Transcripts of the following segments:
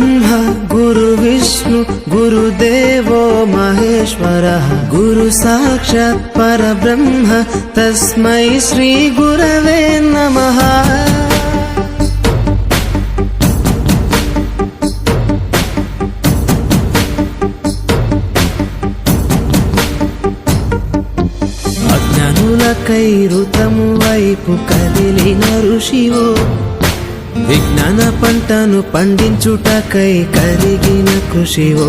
బ్రహ్మ గురు విష్ణు గురుదేవో మహేశ్వరః గురు సాక్షాత్ పరబ్రహ్మ తస్మై శ్రీ గురవే నమః. అజ్ఞానులకై ఋతము వైపు కదిలిన ఋషివో, విజ్ఞాన పంటను పండించుటకై కరిగిన కృషివో,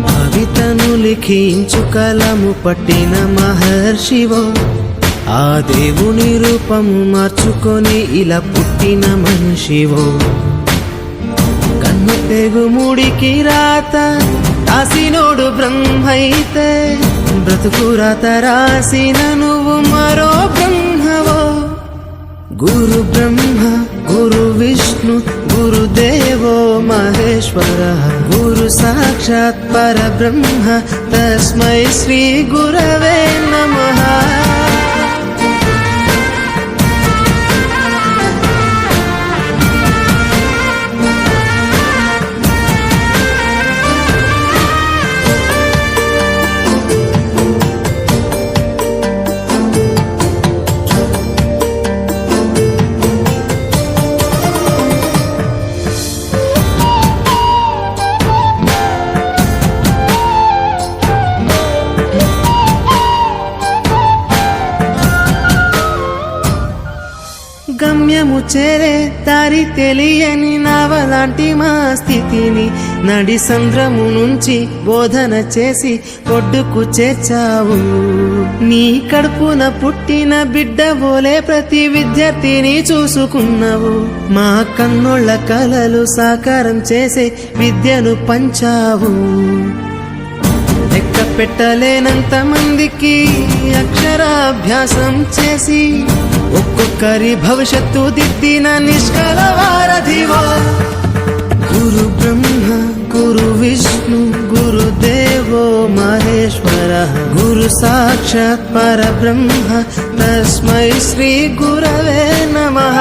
భవితను లిఖించు కలము పట్టిన మహర్షివో, ఆ దేవుని రూపము మార్చుకొని ఇలా పుట్టిన మనిషివో. కన్ను తెగుముడికి రాత రాసినోడు బ్రహ్మైతే, బ్రతుకు రాత రాసిన నువ్వు మరో బ్రహ్మవో. గురు బ్రహ్మ గురు విష్ణు గురుదేవో మహేశ్వరః గురు సాక్షాత్ పరబ్రహ్మ తస్మై శ్రీ గురవే నమః. గమ్యము చేరే దారి తెలియని నావలాంటి మా స్థితిని నడి సంద్రము నుంచి బోధన చేసి ఒడ్డుకు చేర్చావు. నీ కడుపున పుట్టిన బిడ్డ బోలే ప్రతి విద్యార్థిని చూసుకున్నావు. మా కన్నోళ్ళ కలలు సాకారం చేసే విద్యను పంచావు. లెక్క పెట్టలేనంత మందికి అక్షరాభ్యాసం చేసి ఒక్కొక్కరి భవిష్యత్తు దిద్దిన నిష్కల వారధివో. గురు బ్రహ్మ గురు విష్ణు గురుదేవో మహేశ్వరః గురు సాక్షాత్ పరబ్రహ్మ తస్మై శ్రీ గురవే నమః.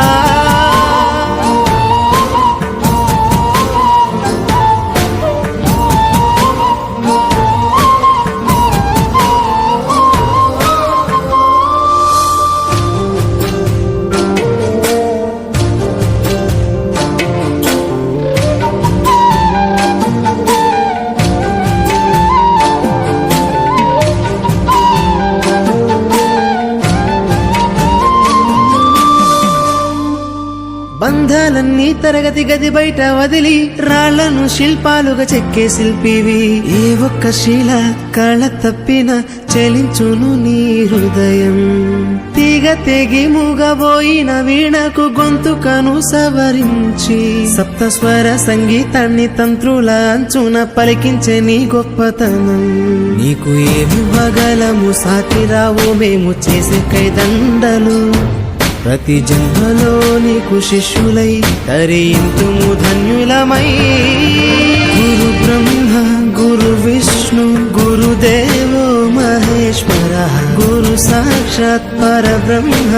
బంధాలన్నీ తరగతి గది బయట వదిలి రాళ్లను శిల్పాలుగా చెక్కే శిల్పివి. ఏ ఒక్క శిల కళ తప్పిన చలించును నీ హృదయం. తీగ తెగి మూగబోయిన వీణకు గొంతుకను సవరించి సప్తస్వర సంగీతాన్ని తంత్రుల అంచున పలికించే నీ గొప్పతనం. నీకు ఏమి వగలము సాటిరావు మేము చేసే కైదండలు. ప్రతి జన్మలో నీకు శిష్యులై తరింతుము ధన్యులమై. గురు బ్రహ్మ గురు విష్ణు గురుదేవో మహేశ్వరః గురు సాక్షాత్ పరబ్రహ్మ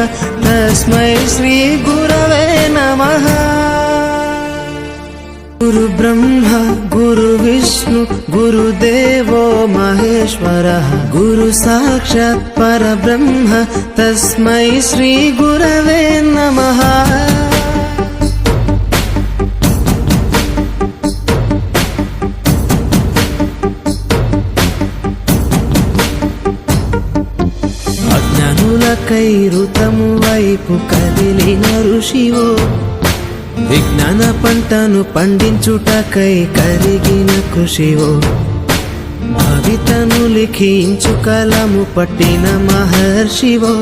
తస్మై శ్రీ గురవే నమః. గురు బ్రహ్మ గురు విష్ణు గురుదేవో మహేశ్వరః గురు సాక్షాత్ పరబ్రహ్మ తస్మై శ్రీ గురవే నమః. అజ్ఞానులకై ఋతము వైపు కదిలిన ఋషివో, విజ్ఞాన పంటను పండించుటకై కరిగిన కృషివో, భవితను లిఖించు కలము పట్టిన మహర్షివో,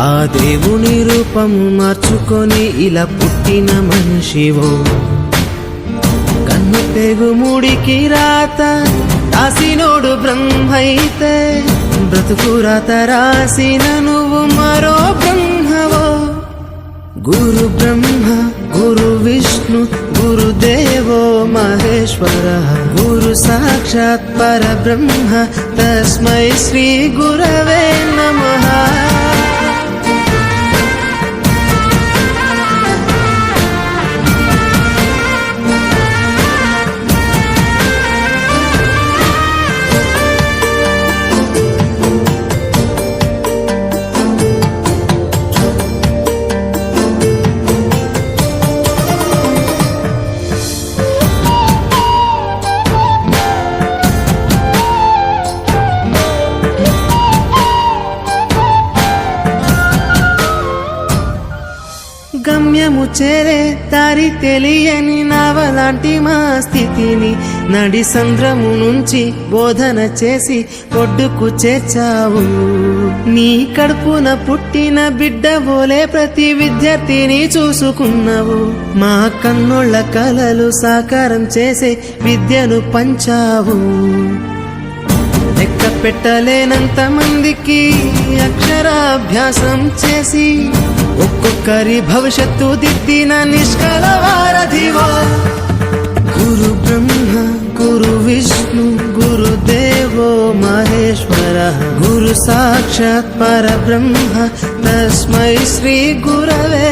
ఆ దేవుని రూపము మార్చుకొని ఇలా పుట్టిన మనిషివో. కన్ను తెగుముడికి రాత రాసినోడు బ్రహ్మైతే, బ్రతుకు రాత రాసిన నువ్వు మరో బ్రహ్మవో. గురు బ్రహ్మ గురు విష్ణు గురుదేవో మహేశ్వరః గురు సాక్షాత్ పరబ్రహ్మ తస్మై శ్రీ గురవే నమః. చేరే దారి తెలియని నావలాంటి మా స్థితిని నడి సంద్రము నుంచి బోధన చేసి ఒడ్డుకు చేర్చావు. నీ కడుపున పుట్టిన బిడ్డ బోలే ప్రతి విద్యార్థిని చూసుకున్నావు. మా కన్నుళ్ళ కలలు సాకారం చేసే విద్యను పంచావు. లెక్క పెట్టలేనంత మందికి అక్షరాభ్యాసం చేసి ఒక్కొక్కరి భవిష్యత్తు దిద్దిన నిష్కల వారధివో. గురు బ్రహ్మ గురు విష్ణు గురుదేవో మహేశ్వర గురు సాక్షాత్ పరబ్రహ్మ తస్మై శ్రీ గురవే